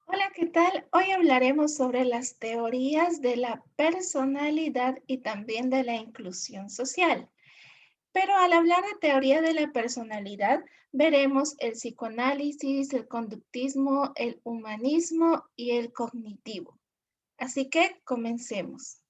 Hola, ¿qué tal? Hoy hablaremos sobre las teorías de la personalidad y también de la inclusión social. Pero al hablar de teoría de la personalidad, veremos el psicoanálisis, el conductismo, el humanismo y el cognitivo. Así que comencemos.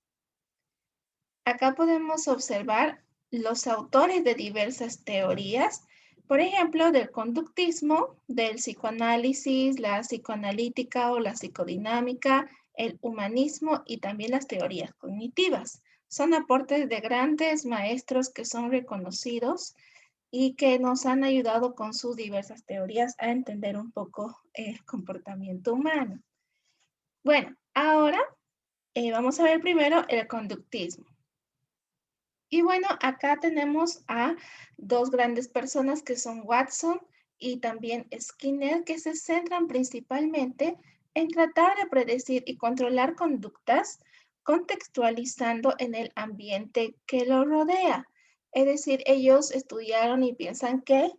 Acá podemos observar los autores de diversas teorías, por ejemplo, del conductismo, del psicoanálisis, la psicoanalítica o la psicodinámica, el humanismo y también las teorías cognitivas. Son aportes de grandes maestros que son reconocidos y que nos han ayudado con sus diversas teorías a entender un poco el comportamiento humano. Bueno, ahora vamos a ver primero el conductismo. Y bueno, acá tenemos a dos grandes personas que son Watson y también Skinner, que se centran principalmente en tratar de predecir y controlar conductas contextualizando en el ambiente que lo rodea. Es decir, ellos estudiaron y piensan que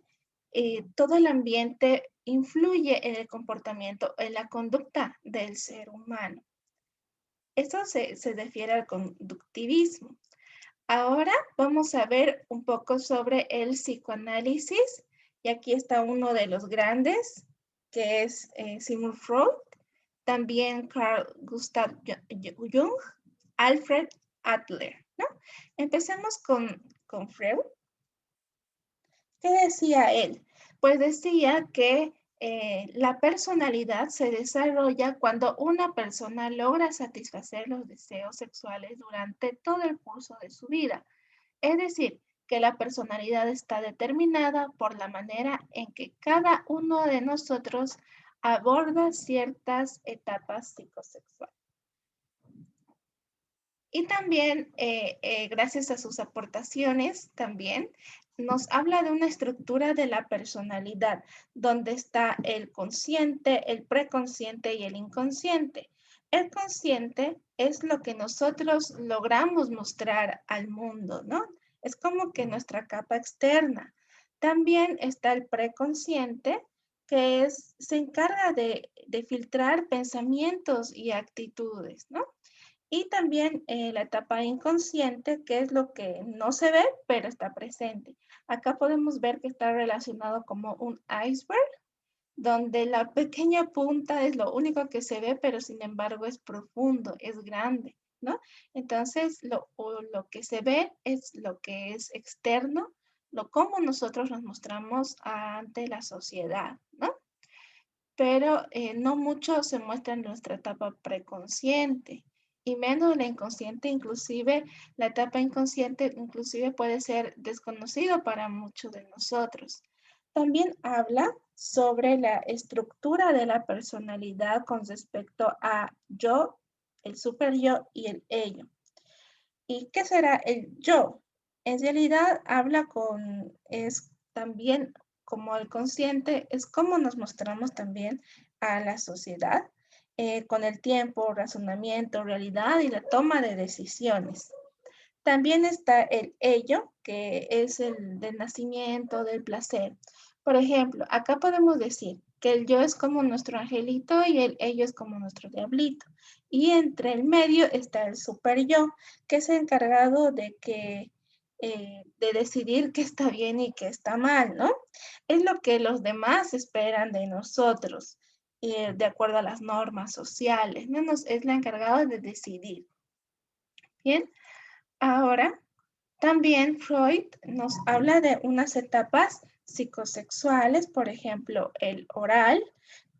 todo el ambiente influye en el comportamiento, en la conducta del ser humano. Esto se refiere al conductivismo. Ahora vamos a ver un poco sobre el psicoanálisis y aquí está uno de los grandes, que es Sigmund Freud, también Carl Gustav Jung, Alfred Adler, ¿no? Empecemos con Freud. ¿Qué decía él? Pues decía que la personalidad se desarrolla cuando una persona logra satisfacer los deseos sexuales durante todo el curso de su vida. Es decir, que la personalidad está determinada por la manera en que cada uno de nosotros aborda ciertas etapas psicosexuales. Y también, gracias a sus aportaciones, también nos habla de una estructura de la personalidad, donde está el consciente, el preconsciente y el inconsciente. El consciente es lo que nosotros logramos mostrar al mundo, ¿no? Es como que nuestra capa externa. También está el preconsciente, que se encarga de filtrar pensamientos y actitudes, ¿no? Y también la etapa inconsciente, que es lo que no se ve, pero está presente. Acá podemos ver que está relacionado como un iceberg, donde la pequeña punta es lo único que se ve, pero sin embargo es profundo, es grande, ¿no? Entonces, lo que se ve es lo que es externo, lo cómo nosotros nos mostramos ante la sociedad, ¿no? Pero no mucho se muestra en nuestra etapa preconsciente y menos la inconsciente, inclusive la etapa inconsciente inclusive puede ser desconocido para muchos de nosotros. También habla sobre la estructura de la personalidad con respecto a yo, el super yo y el ello. ¿Y qué será el yo? En realidad es también como el consciente, es cómo nos mostramos también a la sociedad con el tiempo, razonamiento, realidad y la toma de decisiones. También está el ello, que es el del nacimiento, del placer. Por ejemplo, acá podemos decir que el yo es como nuestro angelito y el ello es como nuestro diablito. Y entre el medio está el super yo, que es encargado de decidir qué está bien y qué está mal, ¿no? Es lo que los demás esperan de nosotros, de acuerdo a las normas sociales, ¿no? Es la encargada de decidir. Bien, ahora también Freud nos habla de unas etapas psicosexuales, por ejemplo, el oral,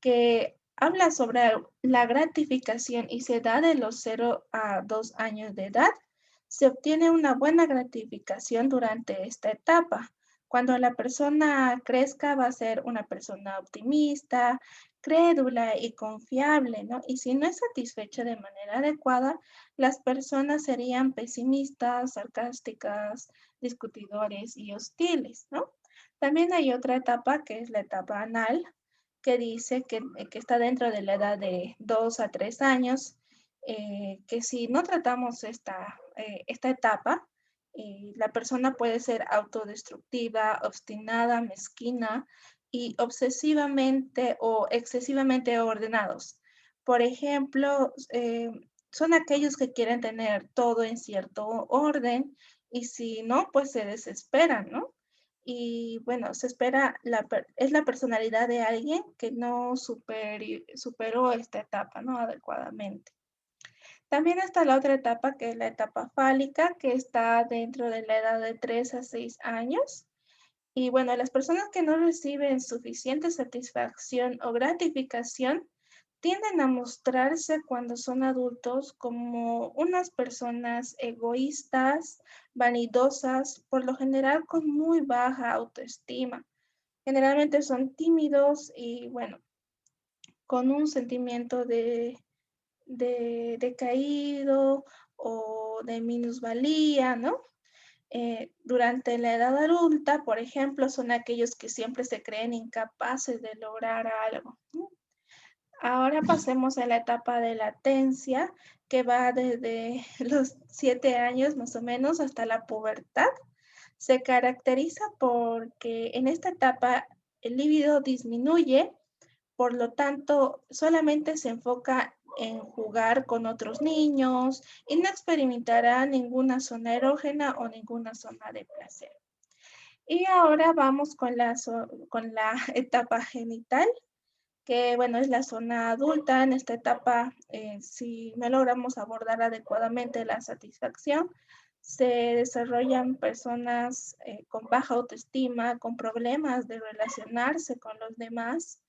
que habla sobre la gratificación y se da de los 0 a 2 años de edad. Se obtiene una buena gratificación durante esta etapa. Cuando la persona crezca va a ser una persona optimista, crédula y confiable, ¿no? Y si no es satisfecha de manera adecuada, las personas serían pesimistas, sarcásticas, discutidores y hostiles, ¿no? También hay otra etapa que es la etapa anal, que dice que está dentro de la edad de 2 a 3 años, que si no tratamos esta etapa, la persona puede ser autodestructiva, obstinada, mezquina, y obsesivamente o excesivamente ordenados. Por ejemplo, son aquellos que quieren tener todo en cierto orden y si no, pues se desesperan, ¿no? Y bueno, se espera, es la personalidad de alguien que no superó esta etapa, ¿no? Adecuadamente. También está la otra etapa, que es la etapa fálica, que está dentro de la edad de 3 a 6 años. Y bueno, las personas que no reciben suficiente satisfacción o gratificación tienden a mostrarse cuando son adultos como unas personas egoístas, vanidosas, por lo general con muy baja autoestima. Generalmente son tímidos y bueno, con un sentimiento de decaído o de minusvalía, ¿no? Durante la edad adulta, por ejemplo, son aquellos que siempre se creen incapaces de lograr algo, ¿no? Ahora pasemos a la etapa de latencia, que va desde los 7 años más o menos hasta la pubertad. Se caracteriza porque en esta etapa el líbido disminuye, por lo tanto, solamente se enfoca en jugar con otros niños y no experimentará ninguna zona erógena o ninguna zona de placer. Y ahora vamos con la etapa genital, que bueno, es la zona adulta. En esta etapa, si no logramos abordar adecuadamente la satisfacción, se desarrollan personas con baja autoestima, con problemas de relacionarse con los demás,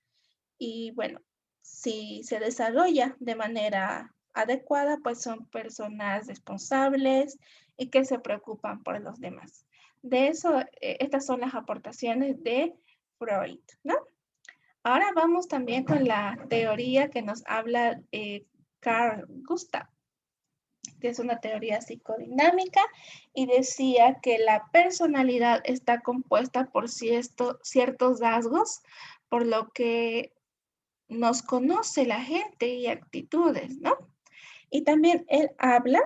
y bueno, si se desarrolla de manera adecuada, pues son personas responsables y que se preocupan por los demás. De eso, estas son las aportaciones de Freud, ¿no? Ahora vamos también con la teoría que nos habla Carl Gustav, que es una teoría psicodinámica, y decía que la personalidad está compuesta por ciertos rasgos, por lo que nos conoce la gente y actitudes, ¿no? Y también él habla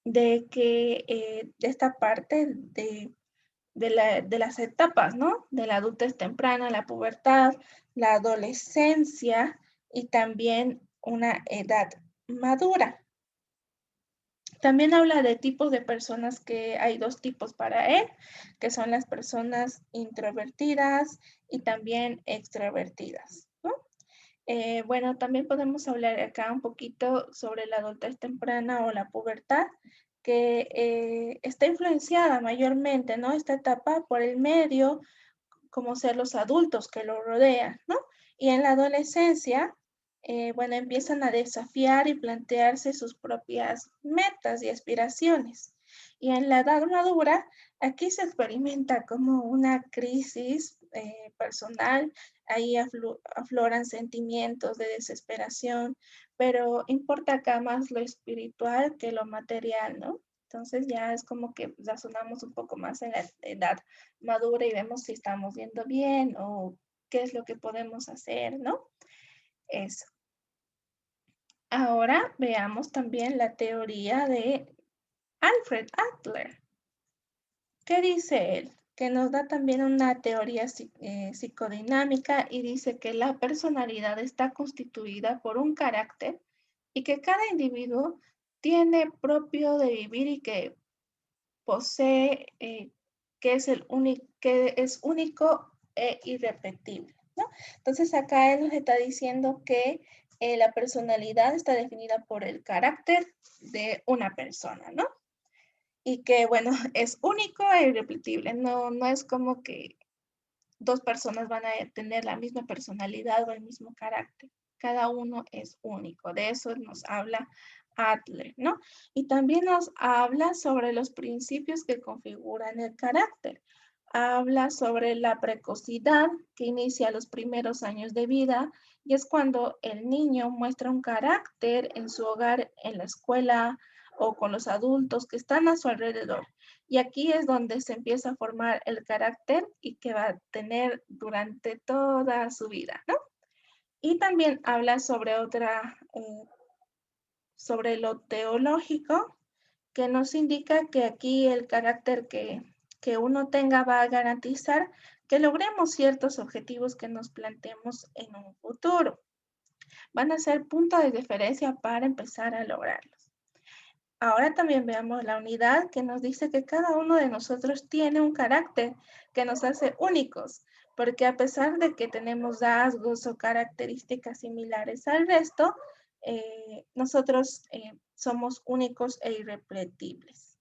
de que de esta parte de las etapas, ¿no? De la adultez temprana, la pubertad, la adolescencia y también una edad madura. También habla de tipos de personas, que hay dos tipos para él, que son las personas introvertidas y también extrovertidas, ¿no? Bueno, también podemos hablar acá un poquito sobre la adultez temprana o la pubertad, que está influenciada mayormente, ¿no? Esta etapa por el medio, como ser los adultos que lo rodean, ¿no? Y en la adolescencia, bueno, empiezan a desafiar y plantearse sus propias metas y aspiraciones. Y en la edad madura, aquí se experimenta como una crisis personal, ahí afloran sentimientos de desesperación, pero importa acá más lo espiritual que lo material, ¿no? Entonces ya es como que razonamos un poco más en la edad madura y vemos si estamos viendo bien o qué es lo que podemos hacer, ¿no? Eso. Ahora veamos también la teoría de Alfred Adler. ¿Qué dice él? Que nos da también una teoría psicodinámica, y dice que la personalidad está constituida por un carácter y que cada individuo tiene propio de vivir y que posee, que es único e irrepetible, ¿no? Entonces acá él nos está diciendo que la personalidad está definida por el carácter de una persona, ¿no? Y que, bueno, es único e irrepetible. No es como que dos personas van a tener la misma personalidad o el mismo carácter. Cada uno es único. De eso nos habla Adler, ¿no? Y también nos habla sobre los principios que configuran el carácter. Habla sobre la precocidad, que inicia a los primeros años de vida, y es cuando el niño muestra un carácter en su hogar, en la escuela o con los adultos que están a su alrededor. Y aquí es donde se empieza a formar el carácter y que va a tener durante toda su vida, ¿no? Y también habla sobre sobre lo teológico, que nos indica que aquí el carácter que uno tenga va a garantizar que logremos ciertos objetivos que nos planteemos en un futuro. Van a ser punto de referencia para empezar a lograrlos. Ahora también veamos la unidad que nos dice que cada uno de nosotros tiene un carácter que nos hace únicos, porque a pesar de que tenemos rasgos o características similares al resto, nosotros somos únicos e irrepetibles.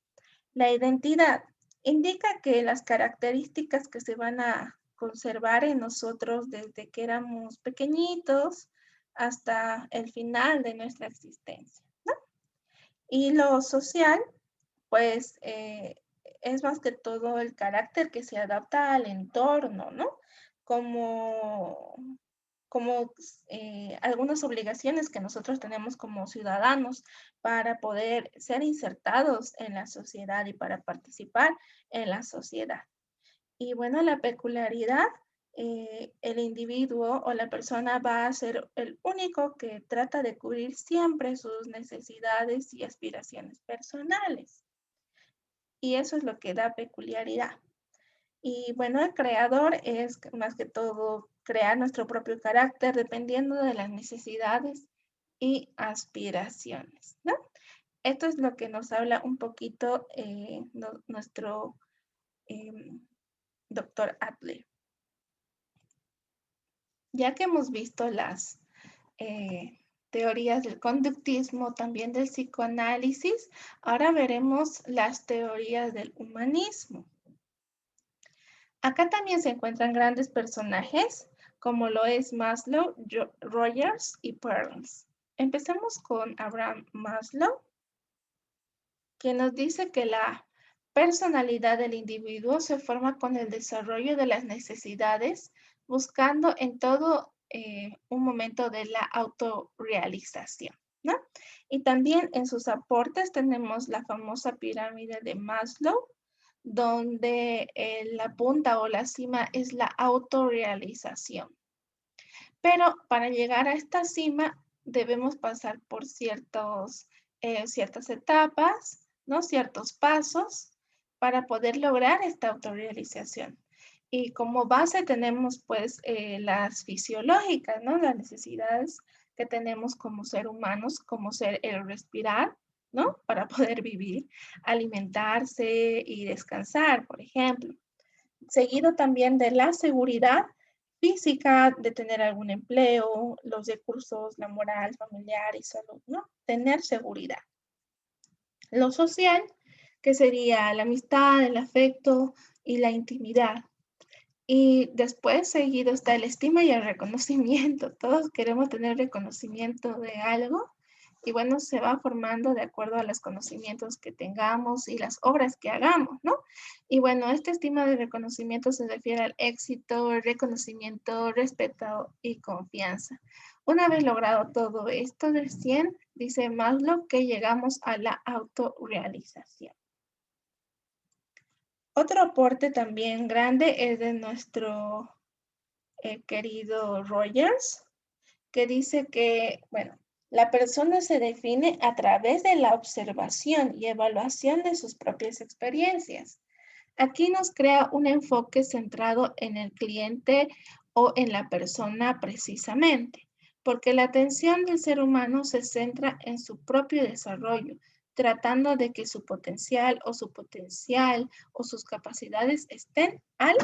La identidad indica que las características que se van a conservar en nosotros desde que éramos pequeñitos hasta el final de nuestra existencia, ¿no? Y lo social, pues, es más que todo el carácter que se adapta al entorno, ¿no? Como, como algunas obligaciones que nosotros tenemos como ciudadanos para poder ser insertados en la sociedad y para participar en la sociedad. Y bueno, la peculiaridad, el individuo o la persona va a ser el único que trata de cubrir siempre sus necesidades y aspiraciones personales. Y eso es lo que da peculiaridad. Y bueno, el creador es más que todo crear nuestro propio carácter dependiendo de las necesidades y aspiraciones, ¿no? Esto es lo que nos habla un poquito nuestro doctor Adler. Ya que hemos visto las teorías del conductismo, también del psicoanálisis, ahora veremos las teorías del humanismo. Acá también se encuentran grandes personajes, como lo es Maslow, Rogers y Perls. Empecemos con Abraham Maslow, que nos dice que la personalidad del individuo se forma con el desarrollo de las necesidades, buscando en todo un momento de la autorrealización, ¿no? Y también en sus aportes tenemos la famosa pirámide de Maslow, donde la punta o la cima es la autorrealización. Pero para llegar a esta cima debemos pasar por ciertas etapas, ¿no? Ciertos pasos para poder lograr esta autorrealización. Y como base tenemos pues las fisiológicas, ¿no? Las necesidades que tenemos como ser humanos, como ser el respirar, ¿no? Para poder vivir, alimentarse y descansar, por ejemplo. Seguido también de la seguridad física, de tener algún empleo, los recursos, la moral, familiar y salud, ¿no? Tener seguridad. Lo social, que sería la amistad, el afecto y la intimidad. Y después seguido está el estima y el reconocimiento. Todos queremos tener reconocimiento de algo y bueno, se va formando de acuerdo a los conocimientos que tengamos y las obras que hagamos, ¿no? Y bueno, esta estima de reconocimiento se refiere al éxito, el reconocimiento, respeto y confianza. Una vez logrado todo esto del 100, dice Maslow que llegamos a la autorrealización. Otro aporte también grande es de nuestro querido Rogers, que dice que, bueno, la persona se define a través de la observación y evaluación de sus propias experiencias. Aquí nos crea un enfoque centrado en el cliente o en la persona precisamente, porque la atención del ser humano se centra en su propio desarrollo, tratando de que su potencial o sus capacidades estén al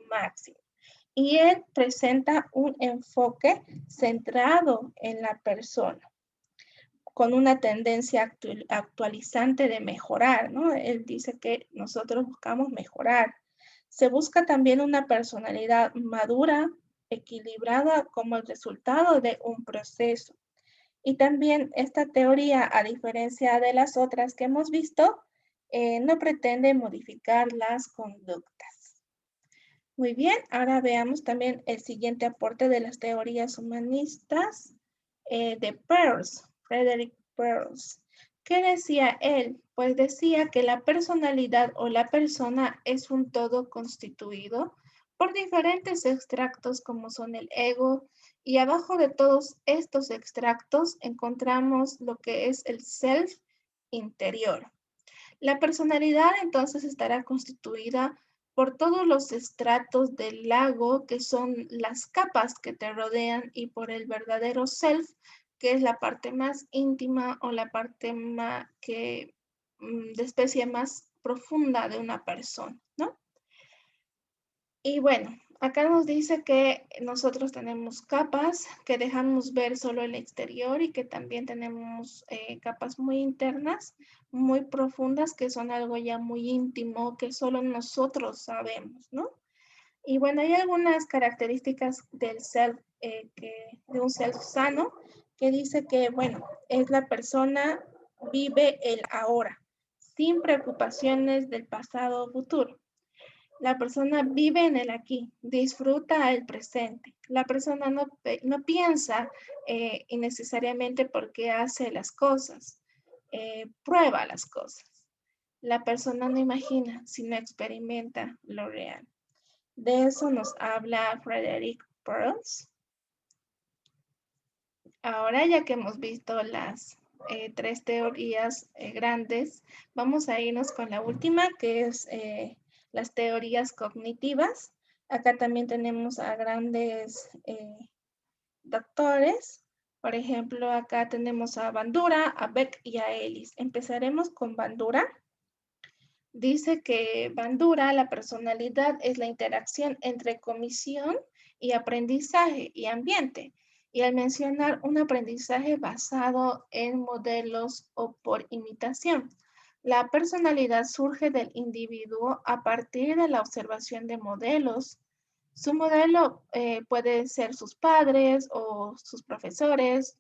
máximo. Y él presenta un enfoque centrado en la persona, con una tendencia actualizante de mejorar, ¿no? Él dice que nosotros buscamos mejorar. Se busca también una personalidad madura, equilibrada como el resultado de un proceso. Y también esta teoría, a diferencia de las otras que hemos visto, no pretende modificar las conductas. Muy bien, ahora veamos también el siguiente aporte de las teorías humanistas de Peirce, Frederick Peirce. ¿Qué decía él? Pues decía que la personalidad o la persona es un todo constituido por diferentes extractos como son el ego, y abajo de todos estos extractos encontramos lo que es el self interior. La personalidad entonces estará constituida por todos los estratos del lago, que son las capas que te rodean, y por el verdadero self, que es la parte más íntima o la parte de especie más profunda de una persona, ¿no? Y bueno, acá nos dice que nosotros tenemos capas que dejamos ver solo el exterior y que también tenemos capas muy internas, muy profundas, que son algo ya muy íntimo, que solo nosotros sabemos, ¿no? Y bueno, hay algunas características del self, de un self sano, que dice que, bueno, es la persona vive el ahora, sin preocupaciones del pasado o futuro. La persona vive en el aquí, disfruta el presente. La persona no piensa innecesariamente por qué hace las cosas, prueba las cosas. La persona no imagina, sino experimenta lo real. De eso nos habla Frederick Perls. Ahora, ya que hemos visto las tres teorías grandes, vamos a irnos con la última, que es las teorías cognitivas. Acá también tenemos a grandes doctores. Por ejemplo, acá tenemos a Bandura, a Beck y a Ellis. Empezaremos con Bandura. Dice que Bandura, la personalidad, es la interacción entre comisión y aprendizaje y ambiente. Y al mencionar un aprendizaje basado en modelos o por imitación, la personalidad surge del individuo a partir de la observación de modelos. Su modelo puede ser sus padres o sus profesores,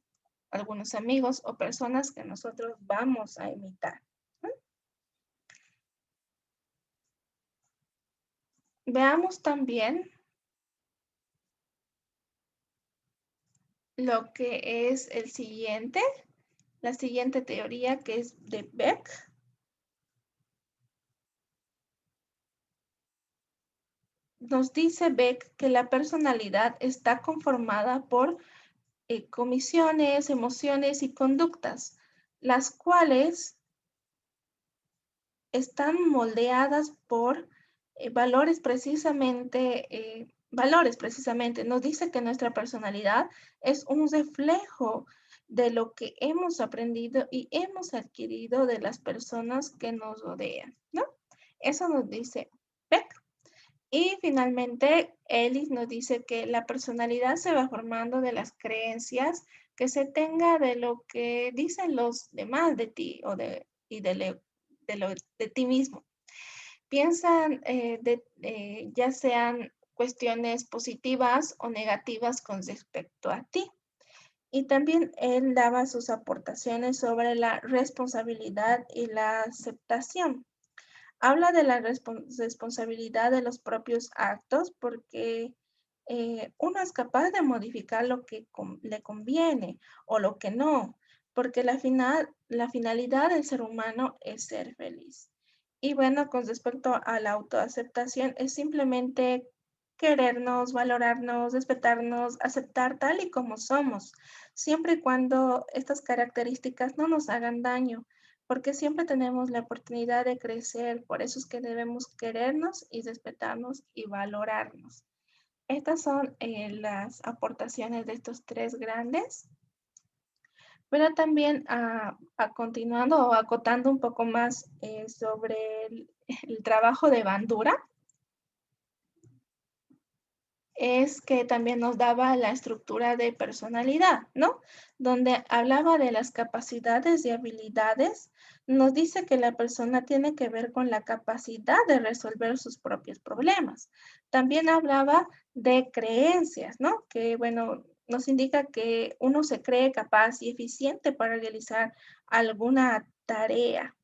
algunos amigos o personas que nosotros vamos a imitar. Veamos también lo que es la siguiente teoría, que es de Beck. Nos dice Beck que la personalidad está conformada por comisiones, emociones y conductas, las cuales están moldeadas por valores precisamente. Nos dice que nuestra personalidad es un reflejo de lo que hemos aprendido y hemos adquirido de las personas que nos rodean, ¿no? Eso nos dice Beck. Y finalmente, Ellis nos dice que la personalidad se va formando de las creencias que se tenga de lo que dicen los demás de ti de ti mismo. Piensan ya sean cuestiones positivas o negativas con respecto a ti. Y también él daba sus aportaciones sobre la responsabilidad y la aceptación. Habla de la responsabilidad de los propios actos porque uno es capaz de modificar lo que le conviene o lo que no, porque la finalidad del ser humano es ser feliz. Y bueno, con respecto a la autoaceptación, es simplemente querernos, valorarnos, respetarnos, aceptar tal y como somos, siempre y cuando estas características no nos hagan daño, porque siempre tenemos la oportunidad de crecer, por eso es que debemos querernos y respetarnos y valorarnos. Estas son las aportaciones de estos tres grandes, pero también continuando o acotando un poco más sobre el trabajo de Bandura, es que también nos daba la estructura de personalidad, ¿no? Donde hablaba de las capacidades y habilidades, nos dice que la persona tiene que ver con la capacidad de resolver sus propios problemas. También hablaba de creencias, ¿no? Que, bueno, nos indica que uno se cree capaz y eficiente para realizar alguna tarea,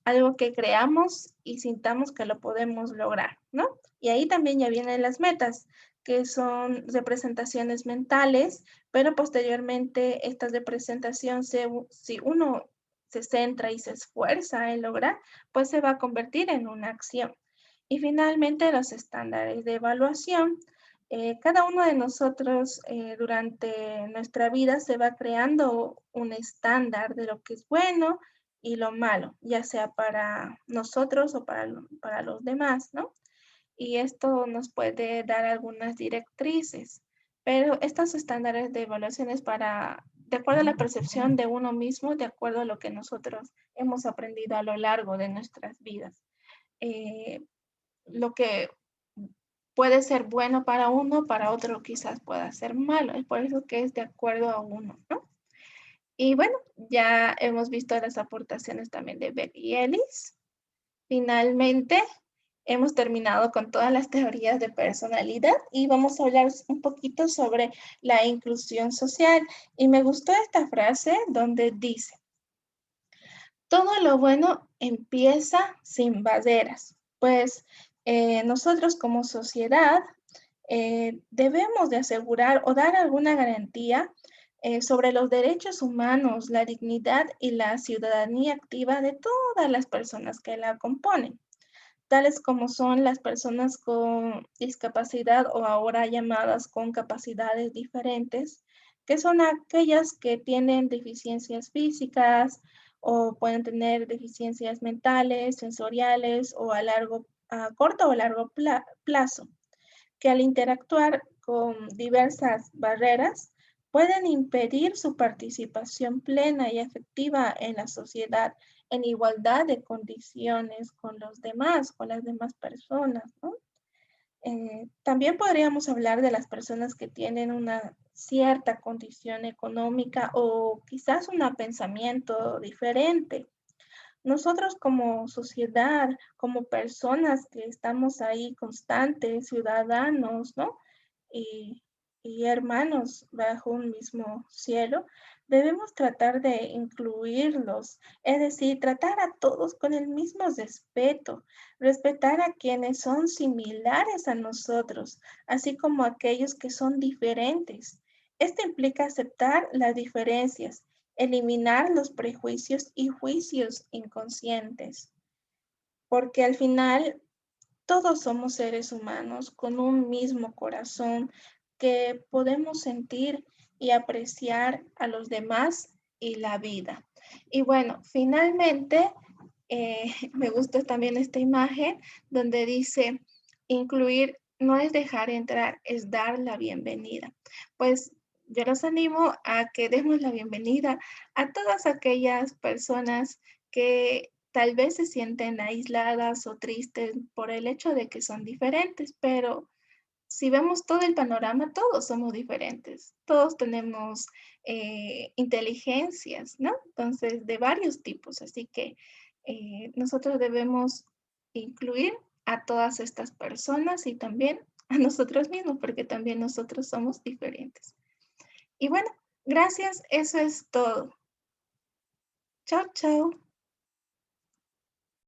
algo que creamos y sintamos que lo podemos lograr, ¿no? Y ahí también ya vienen las metas, que son representaciones mentales, pero posteriormente esta representación, si uno se centra y se esfuerza en lograr, pues se va a convertir en una acción. Y finalmente los estándares de evaluación. Cada uno de nosotros durante nuestra vida se va creando un estándar de lo que es bueno y lo malo, ya sea para nosotros o para los demás, ¿no? y esto nos puede dar algunas directrices, pero estos estándares de evaluación es de acuerdo a la percepción de uno mismo, de acuerdo a lo que nosotros hemos aprendido a lo largo de nuestras vidas. Lo que puede ser bueno para uno, para otro quizás pueda ser malo. Es por eso que es de acuerdo a uno, ¿no? Y bueno, ya hemos visto las aportaciones también de Beck y Ellis. Finalmente, hemos terminado con todas las teorías de personalidad y vamos a hablar un poquito sobre la inclusión social. Y me gustó esta frase donde dice, todo lo bueno empieza sin barreras, pues nosotros como sociedad debemos de asegurar o dar alguna garantía sobre los derechos humanos, la dignidad y la ciudadanía activa de todas las personas que la componen, tales como son las personas con discapacidad o ahora llamadas con capacidades diferentes, que son aquellas que tienen deficiencias físicas o pueden tener deficiencias mentales, sensoriales o a corto o largo plazo, que al interactuar con diversas barreras pueden impedir su participación plena y efectiva en la sociedad en igualdad de condiciones con los demás, con las demás personas, ¿no? También podríamos hablar de las personas que tienen una cierta condición económica o quizás un pensamiento diferente. Nosotros como sociedad, como personas que estamos ahí constantes, ciudadanos, ¿no? Y, y hermanos bajo un mismo cielo, debemos tratar de incluirlos, es decir, tratar a todos con el mismo respeto, respetar a quienes son similares a nosotros, así como a aquellos que son diferentes. Esto implica aceptar las diferencias, eliminar los prejuicios y juicios inconscientes, porque al final todos somos seres humanos con un mismo corazón que podemos sentir y apreciar a los demás y la vida. Y bueno, finalmente, me gusta también esta imagen donde dice, incluir no es dejar entrar, es dar la bienvenida. Pues yo los animo a que demos la bienvenida a todas aquellas personas que tal vez se sienten aisladas o tristes por el hecho de que son diferentes, pero si vemos todo el panorama, todos somos diferentes, todos tenemos inteligencias, ¿no? Entonces, de varios tipos, así que nosotros debemos incluir a todas estas personas y también a nosotros mismos, porque también nosotros somos diferentes. Y bueno, gracias, eso es todo. Chao, chao.